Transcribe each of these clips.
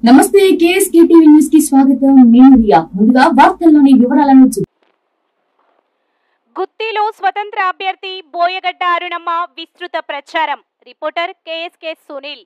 నమస్తే KSK TV news కి స్వాగతం. నేను రియా. ముందుగా వార్తల్లోని వివరాలను గుత్తిలో స్వతంత్ర అభ్యర్థి బోయగడ్డ అరుణమ్మ విస్తృత ప్రచారం. Reporter KSK Sunil.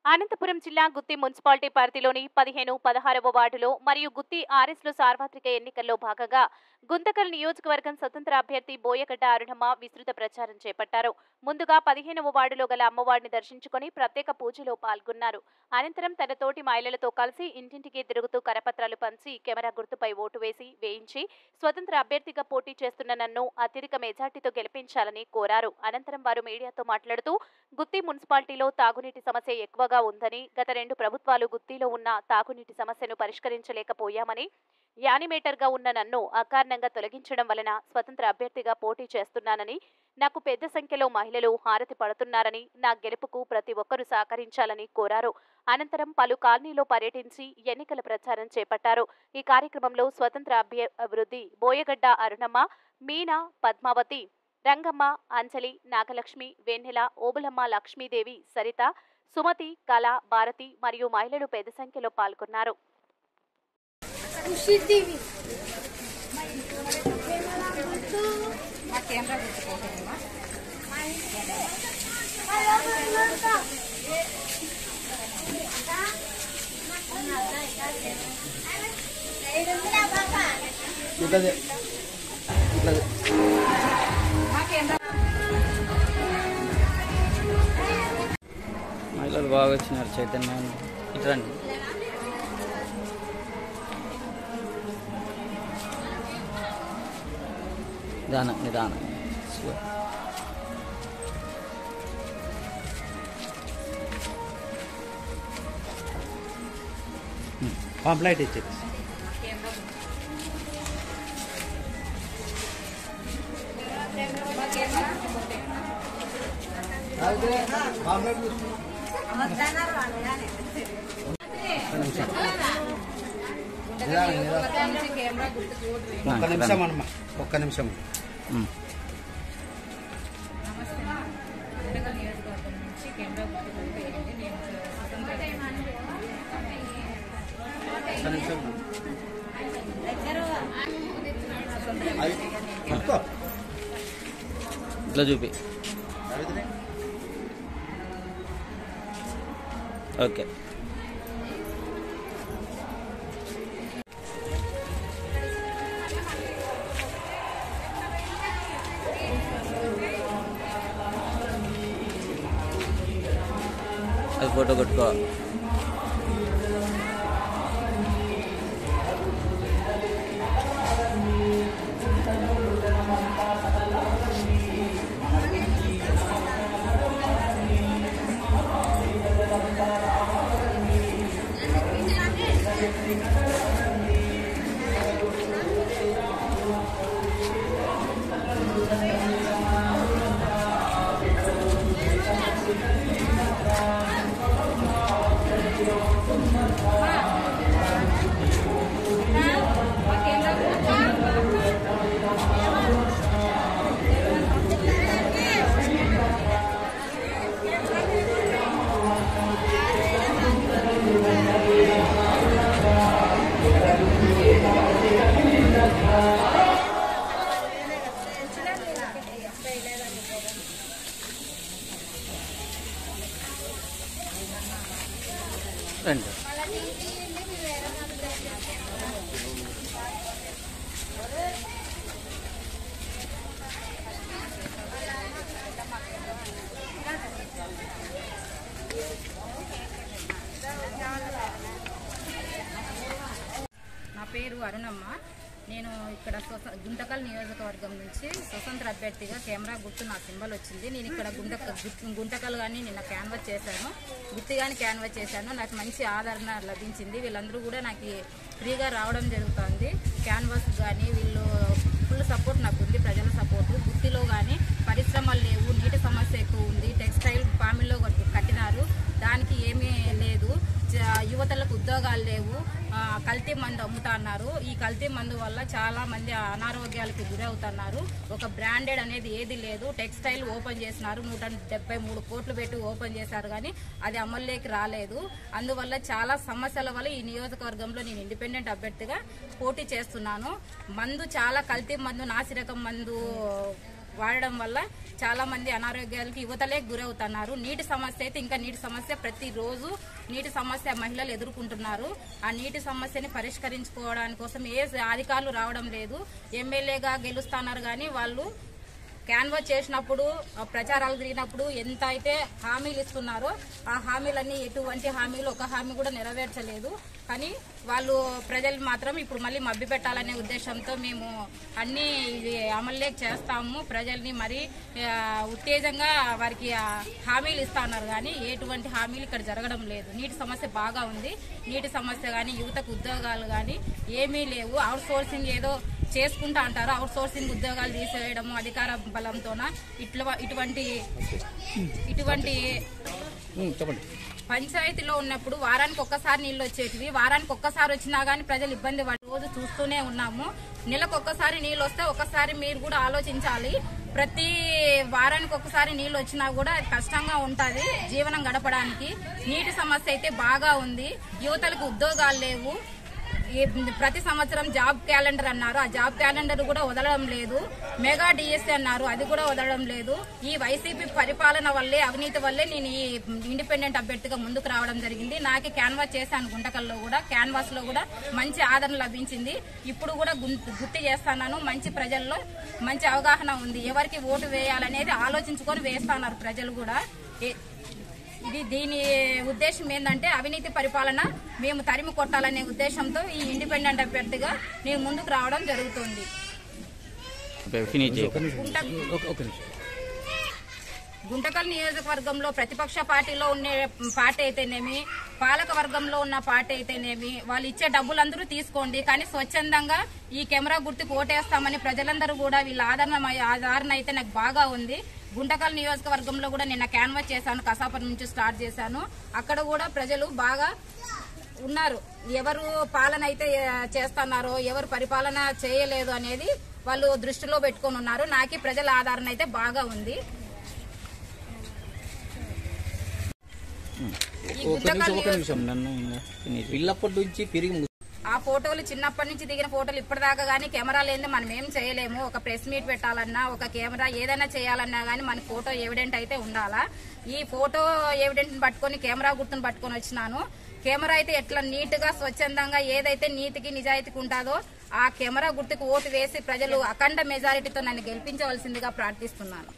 అనంతపురం జిల్లా గుత్తి మున్సిపాలిటీ పరిధిలోని 15, 16వ వార్డులో మరియు గుత్తి ఆర్ఎస్లో సార్వత్రిక ఎన్నికల్లో భాగంగా గుంతకల్ నియోజకవర్గం స్వతంత్ర అభ్యర్థి బోయగడ్డ అరుణమ్మ విస్తృత ప్రచారం చేపట్టారు. ముందుగా 15వ వార్డులో గల అమ్మవారిని దర్శించుకుని ప్రత్యేక పూజలో పాల్గొన్నారు. అనంతరం తన తోటి మహిళలతో కలిసి ఇంటింటికి తిరుగుతూ కరపత్రాలు పంచి కెమెరా గుర్తుపై ఓటు వేయించి స్వతంత్ర అభ్యర్థిగా పోటీ చేస్తున్న నన్ను అత్యధిక మెజార్టీతో గెలిపించాలని కోరారు. అనంతరం వారు మీడియాతో మాట్లాడుతూ గుత్తి మున్సిపాలిటీలో తాగునీటి సమస్య ఎక్కువగా ఉందని, గత 2 ప్రభుత్వాలు గుత్తిలో ఉన్న తాగునీటి సమస్యను పరిష్కరించలేకపోయామని, యానిమేటర్గా ఉన్న నన్ను అకారణంగా తొలగించడం వలన స్వతంత్ర అభ్యర్థిగా పోటీ చేస్తున్నానని, నాకు పెద్ద సంఖ్యలో మహిళలు హారతి పడుతున్నారని, నా గెలుపుకు ప్రతి ఒక్కరూ సహకరించాలని కోరారు. అనంతరం పలు కాలనీలో పర్యటించి ఎన్నికల ప్రచారం చేపట్టారు. ఈ కార్యక్రమంలో స్వతంత్ర అభ్యర్థి బోయగడ్డ అరుణమ్మ, మీనా, పద్మావతి, రంగమ్మ, అంజలి, నాగలక్ష్మి, వెన్నెల, ఓబులమ్మ, లక్ష్మీదేవి, సరిత, సుమతి, కళ, భారతి మరియు మహిళలు పెద్ద సంఖ్యలో పాల్గొన్నారు. మహిళలు బాగా వచ్చినారు. చైతన్యం ఇట్రండి. నిదానం పాంప్లైట్ ఇచ్చేది. ఒక్క నిమిషం ఇట్లా చూపి. ఓకే. అది ఫోటో కొట్టుకో. రండి. నా పేరు అరుణమ్మ. నేను ఇక్కడ గుంతకల్ నియోజకవర్గం నుంచి స్వతంత్ర అభ్యర్థిగా కెమెరా గుర్తు నా సింబల్ వచ్చింది. నేను ఇక్కడ గుంతకల్ కానీ నిన్న క్యాన్వాస్ చేశాను, గుర్తు కానీ క్యాన్వాస్ చేశాను. నాకు మంచి ఆదరణ లభించింది. వీళ్ళందరూ కూడా నాకు ఫ్రీగా రావడం జరుగుతుంది. క్యాన్వాస్ కానీ వీళ్ళు ఫుల్ సపోర్ట్ నాకు ఉంది, ప్రజల సపోర్టు. గుర్తిలో కానీ పరిశ్రమలు లేవు, నీటి సమస్య ఎక్కువ ఉంది, టెక్స్టైల్ ఫ్యామిలీలో కట్టినారు, దానికి ఏమీ లేదు, యువతలకు ఉద్యోగాలు లేవు, కల్తీ మందు అమ్ముతున్నారు. ఈ కల్తీ మందు వల్ల చాలా మంది అనారోగ్యాలకి గురవుతున్నారు. ఒక బ్రాండెడ్ అనేది ఏది లేదు. టెక్స్టైల్ ఓపెన్ చేసినారు, 173 కోట్లు పెట్టి ఓపెన్ చేశారు, కానీ అది అమల్లోకి రాలేదు. అందువల్ల చాలా సమస్యల వల్ల ఈ నియోజకవర్గంలో నేను ఇండిపెండెంట్ అభ్యర్థిగా పోటీ చేస్తున్నాను. మందు చాలా కల్తీ మందు, నాసిరకం మందు వాడడం వల్ల చాలా మంది అనారోగ్యాలకి యువతలే గురవుతున్నారు. నీటి సమస్య అయితే ఇంకా నీటి సమస్య ప్రతిరోజు నీటి సమస్య మహిళలు ఎదుర్కొంటున్నారు. ఆ నీటి సమస్యని పరిష్కరించుకోవడానికి కోసం ఏ అధికారులు రావడం లేదు. ఎమ్మెల్యేగా గెలుస్తున్నారు, కానీ వాళ్ళు క్యాన్వాస్ చేసినప్పుడు ప్రచారాలు తిరిగినప్పుడు ఎంత అయితే హామీలు ఇస్తున్నారో ఆ హామీలన్నీ ఎటువంటి హామీలు ఒక హామీ కూడా నెరవేర్చలేదు. కానీ వాళ్ళు ప్రజలు మాత్రం ఇప్పుడు మళ్ళీ మభ్య పెట్టాలనే ఉద్దేశంతో మేము అన్ని అమల్లోకి చేస్తాము, ప్రజల్ని మరీ ఉత్తేజంగా వారికి హామీలు ఇస్తున్నారు, కానీ ఎటువంటి హామీలు ఇక్కడ జరగడం లేదు. నీటి సమస్య బాగా ఉంది. నీటి సమస్య కానీ యువతకు ఉద్యోగాలు కానీ ఏమీ లేవు. అవుట్ సోర్సింగ్ ఏదో చేసుకుంటా అంటారు. అవుట్ సోర్సింగ్ ఉద్యోగాలు తీసేయడము అధికార బలంతోన ఇటువంటి చెప్పండి. పంచాయతీలో ఉన్నప్పుడు వారానికి ఒక్కసారి నీళ్లు వచ్చేటివి. వారానికి ఒక్కసారి వచ్చినా గానీ ప్రజలు ఇబ్బంది పడి రోజు చూస్తూనే ఉన్నాము. నెలకు ఒక్కసారి నీళ్ళు వస్తే ఒకసారి మీరు కూడా ఆలోచించాలి. ప్రతి వారానికి ఒక్కసారి నీళ్ళు వచ్చినా కూడా కష్టంగా ఉంటది జీవనం గడపడానికి. నీటి సమస్య అయితే బాగా ఉంది. యువతలకు ఉద్యోగాలు లేవు. ప్రతి సంవత్సరం జాబ్ క్యాలెండర్ అన్నారు, ఆ జాబ్ క్యాలెండర్ కూడా వదలడం లేదు. మెగా డిఎస్సీ అన్నారు, అది కూడా వదలడం లేదు. ఈ వైసీపీ పరిపాలన వల్లే, అవినీతి వల్లే నేను ఈ ఇండిపెండెంట్ అభ్యర్థిగా ముందుకు రావడం జరిగింది. నాకే క్యాన్వాస్ చేశాను. గుంటకల్లో కూడా క్యాన్వాస్ లో కూడా మంచి ఆదరణ లభించింది. ఇప్పుడు కూడా గుర్తు చేస్తున్నాను. మంచి ప్రజల్లో మంచి అవగాహన ఉంది. ఎవరికి ఓటు వేయాలనేది ఆలోచించుకొని వేస్తున్నారు ప్రజలు కూడా. దీని ఉద్దేశం ఏంటంటే అవినీతి పరిపాలన మేము తరిమి కొట్టాలనే ఉద్దేశంతో ఈ ఇండిపెండెంట్ అభ్యర్థిగా నేను ముందుకు రావడం జరుగుతుంది. గుంటకల్ నియోజకవర్గంలో ప్రతిపక్ష పార్టీలో ఉన్న పార్టీ అయితేనేమి, పాలక వర్గంలో ఉన్న పార్టీ అయితేనేమి, వాళ్ళు ఇచ్చే డబ్బులందరూ తీసుకోండి, కానీ స్వచ్ఛందంగా ఈ కెమెరా గుర్తుకు ఓటేస్తామని ప్రజలందరూ కూడా వీళ్ళ ఆదరణ అయితే నాకు బాగా ఉంది. గుంటకల్ నియోజకవర్గంలో కూడా నిన్న క్యాన్వాస్ చేశాను. కసాపురం నుంచి స్టార్ట్ చేశాను. అక్కడ కూడా ప్రజలు బాగా ఉన్నారు. ఎవరు పాలన అయితే చేస్తున్నారో, ఎవరు పరిపాలన చేయలేదు అనేది వాళ్ళు దృష్టిలో పెట్టుకొని ఉన్నారు. నాకు ప్రజల ఆదరణ అయితే బాగా ఉంది. ఆ ఫోటోలు చిన్నప్పటి నుంచి దిగిన ఫోటోలు ఇప్పటిదాకా గానీ కెమెరా లేని మనం ఏం చేయలేము. ఒక ప్రెస్ మీట్ పెట్టాలన్నా, ఒక కెమెరా ఏదైనా చేయాలన్నా గానీ మన ఫోటో ఎవిడెంట్ అయితే ఉండాలా. ఈ ఫోటో ఎవిడెంట్ పట్టుకొని కెమెరా గుర్తును పట్టుకొని వచ్చినాను. కెమెరా అయితే ఎట్లా నీట్ గా స్వచ్ఛందంగా ఏదైతే నీతికి నిజాయితీకి ఉంటుందో ఆ కెమెరా గుర్తుకు ఓటు వేసి ప్రజలు అఖండ మెజారిటీతో నన్ను గెలిపించవలసిందిగా ప్రార్థిస్తున్నాను.